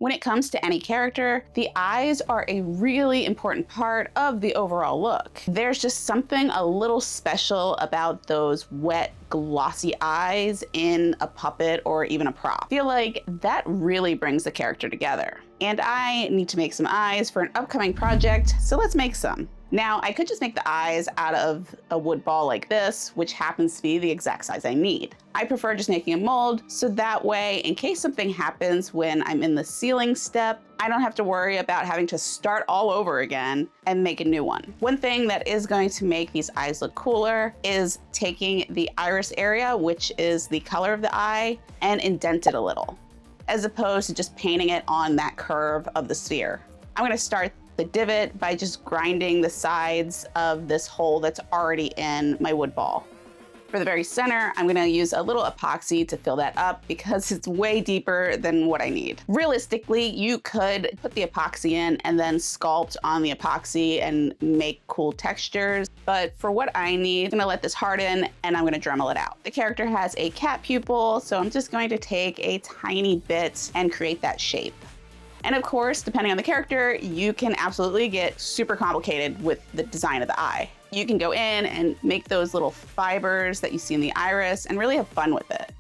When it comes to any character, the eyes are a really important part of the overall look. There's just something a little special about those wet, glossy eyes in a puppet or even a prop. I feel like that really brings the character together. And I need to make some eyes for an upcoming project, so let's make some. Now, I could just make the eyes out of a wood ball like this, which happens to be the exact size I need. I prefer just making a mold, so that way, in case something happens when I'm in the sealing step, I don't have to worry about having to start all over again and make a new one. One thing that is going to make these eyes look cooler is taking the iris area, which is the color of the eye, and indent it a little, as opposed to just painting it on that curve of the sphere. I'm gonna start the divot by just grinding the sides of this hole that's already in my wood ball. For the very center, I'm gonna use a little epoxy to fill that up because it's way deeper than what I need. Realistically, you could put the epoxy in and then sculpt on the epoxy and make cool textures. But for what I need, I'm gonna let this harden and I'm gonna Dremel it out. The character has a cat pupil, so I'm just going to take a tiny bit and create that shape. And of course, depending on the character, you can absolutely get super complicated with the design of the eye. You can go in and make those little fibers that you see in the iris and really have fun with it.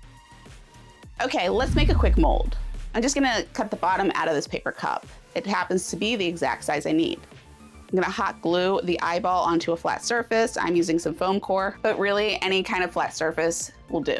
Okay, let's make a quick mold. I'm just gonna cut the bottom out of this paper cup. It happens to be the exact size I need. I'm gonna hot glue the eyeball onto a flat surface. I'm using some foam core, but really any kind of flat surface will do.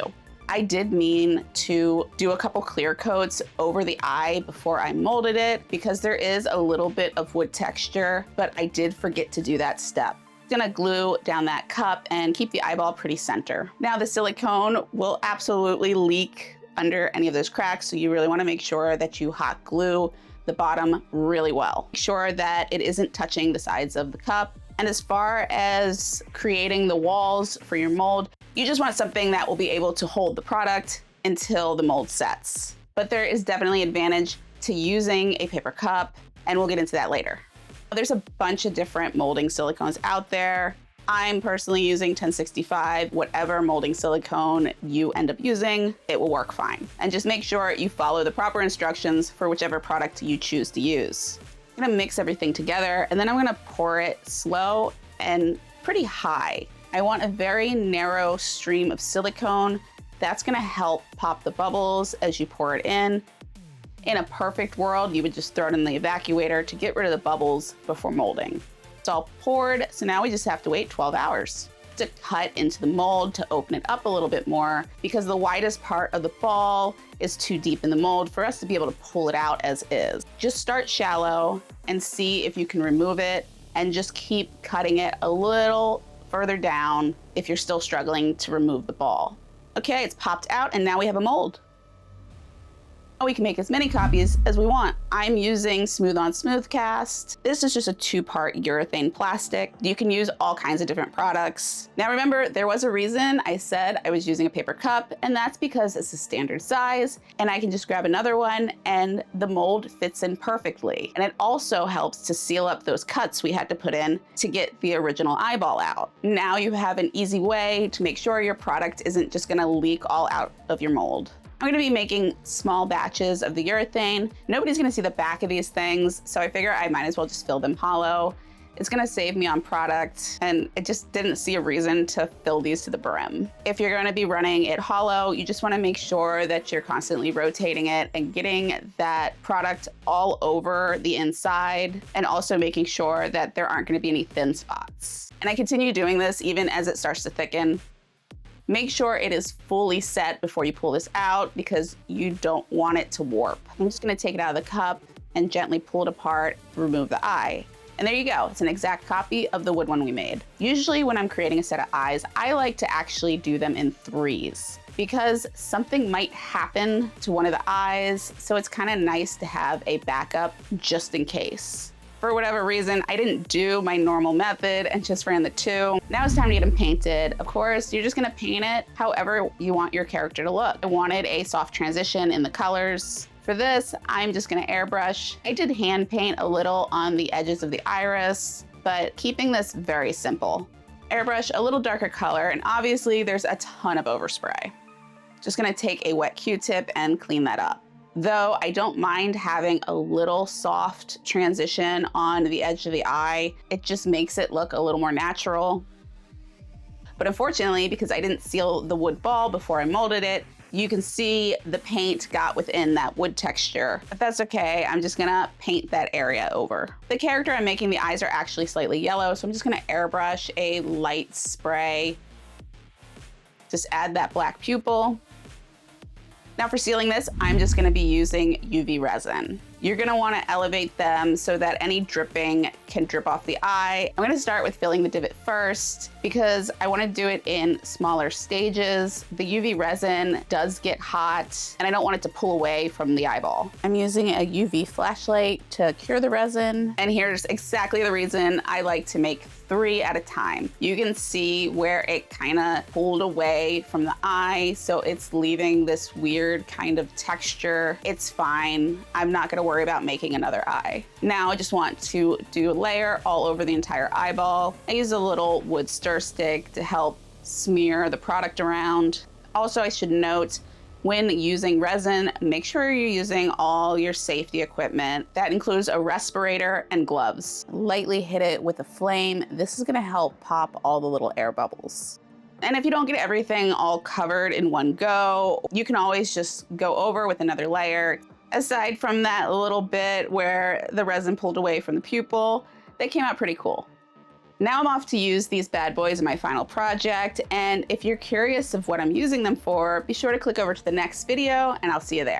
I did mean to do a couple clear coats over the eye before I molded it because there is a little bit of wood texture, but I did forget to do that step. I'm gonna glue down that cup and keep the eyeball pretty center. Now the silicone will absolutely leak under any of those cracks, so you really wanna make sure that you hot glue the bottom really well. Make sure that it isn't touching the sides of the cup. And as far as creating the walls for your mold, you just want something that will be able to hold the product until the mold sets. But there is definitely advantage to using a paper cup, and we'll get into that later. There's a bunch of different molding silicones out there. I'm personally using 1065. Whatever molding silicone you end up using, it will work fine. And just make sure you follow the proper instructions for whichever product you choose to use. I'm gonna mix everything together, and then I'm gonna pour it slow and pretty high. I want a very narrow stream of silicone. That's gonna help pop the bubbles as you pour it in. In a perfect world, you would just throw it in the evacuator to get rid of the bubbles before molding. It's all poured, so now we just have to wait 12 hours. To cut into the mold to open it up a little bit more because the widest part of the ball is too deep in the mold for us to be able to pull it out as is. Just start shallow and see if you can remove it and just keep cutting it a little further down if you're still struggling to remove the ball. Okay, it's popped out and now we have a mold. We can make as many copies as we want. I'm using Smooth on Smooth Cast. This is just a 2-part urethane plastic. You can use all kinds of different products. Now remember, there was a reason I said I was using a paper cup, and that's because it's a standard size, and I can just grab another one and the mold fits in perfectly. And it also helps to seal up those cuts we had to put in to get the original eyeball out. Now you have an easy way to make sure your product isn't just gonna leak all out of your mold. I'm gonna be making small batches of the urethane. Nobody's gonna see the back of these things, so I figure I might as well just fill them hollow. It's gonna save me on product, and I just didn't see a reason to fill these to the brim. If you're gonna be running it hollow, you just wanna make sure that you're constantly rotating it and getting that product all over the inside, and also making sure that there aren't gonna be any thin spots. And I continue doing this even as it starts to thicken. Make sure it is fully set before you pull this out because you don't want it to warp. I'm just gonna take it out of the cup and gently pull it apart, remove the eye. And there you go, it's an exact copy of the wood one we made. Usually when I'm creating a set of eyes, I like to actually do them in 3s because something might happen to one of the eyes, so it's kind of nice to have a backup just in case. For whatever reason, I didn't do my normal method and just ran the 2. Now it's time to get them painted. Of course, you're just gonna paint it however you want your character to look. I wanted a soft transition in the colors. For this, I'm just gonna airbrush. I did hand paint a little on the edges of the iris, but keeping this very simple. Airbrush a little darker color, and obviously there's a ton of overspray. Just gonna take a wet Q-tip and clean that up. though I don't mind having a little soft transition on the edge of the eye. It just makes it look a little more natural. But unfortunately, because I didn't seal the wood ball before I molded it, you can see the paint got within that wood texture. If that's okay, I'm just gonna paint that area over. The character I'm making, the eyes are actually slightly yellow, so I'm just gonna airbrush a light spray. Just add that black pupil. Now for sealing this, I'm just gonna be using UV resin. You're gonna wanna elevate them so that any dripping can drip off the eye. I'm gonna start with filling the divot first because I wanna do it in smaller stages. The UV resin does get hot and I don't want it to pull away from the eyeball. I'm using a UV flashlight to cure the resin. And here's exactly the reason I like to make 3 at a time. You can see where it kinda pulled away from the eye, so it's leaving this weird kind of texture. It's fine. I'm not gonna worry about making another eye. Now I just want to do a layer all over the entire eyeball. I use a little wood stir stick to help smear the product around. Also, I should note, when using resin, make sure you're using all your safety equipment. That includes a respirator and gloves. Lightly hit it with a flame. This is gonna help pop all the little air bubbles. And if you don't get everything all covered in one go, you can always just go over with another layer. Aside from that little bit where the resin pulled away from the pupil, they came out pretty cool. Now I'm off to use these bad boys in my final project, and if you're curious of what I'm using them for, be sure to click over to the next video and I'll see you there.